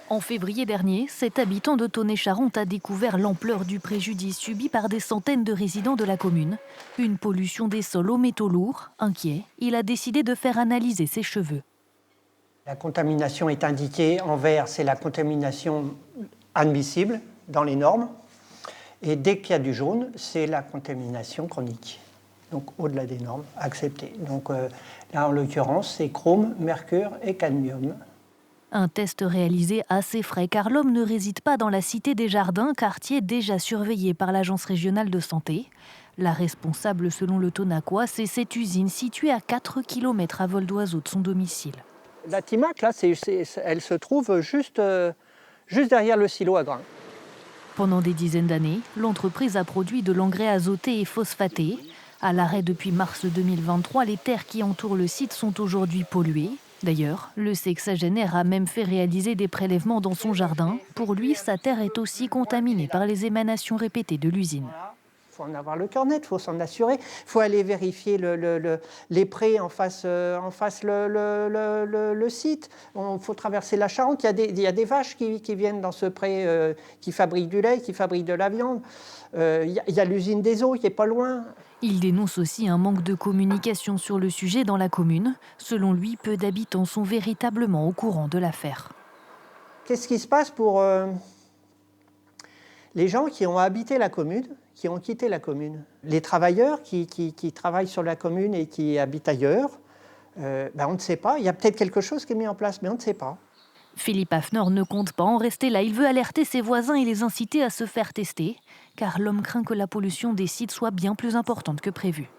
En février dernier, cet habitant de Tonnet-Charente a découvert l'ampleur du préjudice subi par des centaines de résidents de la commune. Une pollution des sols aux métaux lourds. Inquiet, il a décidé de faire analyser ses cheveux. La contamination est indiquée en vert, c'est la contamination admissible dans les normes. Et dès qu'il y a du jaune, c'est la contamination chronique. Donc au-delà des normes, acceptées. Donc là, en l'occurrence, c'est chrome, mercure et cadmium. Un test réalisé à ses frais car l'homme ne réside pas dans la Cité des Jardins, quartier déjà surveillé par l'Agence régionale de santé. La responsable, selon le Tonacois, c'est cette usine située à 4 km à vol d'oiseau de son domicile. La Timac, là, elle se trouve juste derrière le silo à grains. Pendant des dizaines d'années, l'entreprise a produit de l'engrais azoté et phosphaté. À l'arrêt depuis mars 2023, les terres qui entourent le site sont aujourd'hui polluées. D'ailleurs, le sexagénaire a même fait réaliser des prélèvements dans son jardin. Pour lui, sa terre est aussi contaminée par les émanations répétées de l'usine. Il faut en avoir le cœur net, il faut s'en assurer. Il faut aller vérifier les prés en face le site. Il faut traverser la Charente. Il y a des vaches qui viennent dans ce pré, qui fabriquent du lait, qui fabriquent de la viande. Il y a l'usine des eaux qui n'est pas loin. Il dénonce aussi un manque de communication sur le sujet dans la commune. Selon lui, peu d'habitants sont véritablement au courant de l'affaire. Qu'est-ce qui se passe pour les gens qui ont habité la commune, qui ont quitté la commune? Les travailleurs qui travaillent sur la commune et qui habitent ailleurs, on ne sait pas. Il y a peut-être quelque chose qui est mis en place, mais on ne sait pas. Philippe Hafner ne compte pas en rester là. Il veut alerter ses voisins et les inciter à se faire tester, car l'homme craint que la pollution des sites soit bien plus importante que prévu.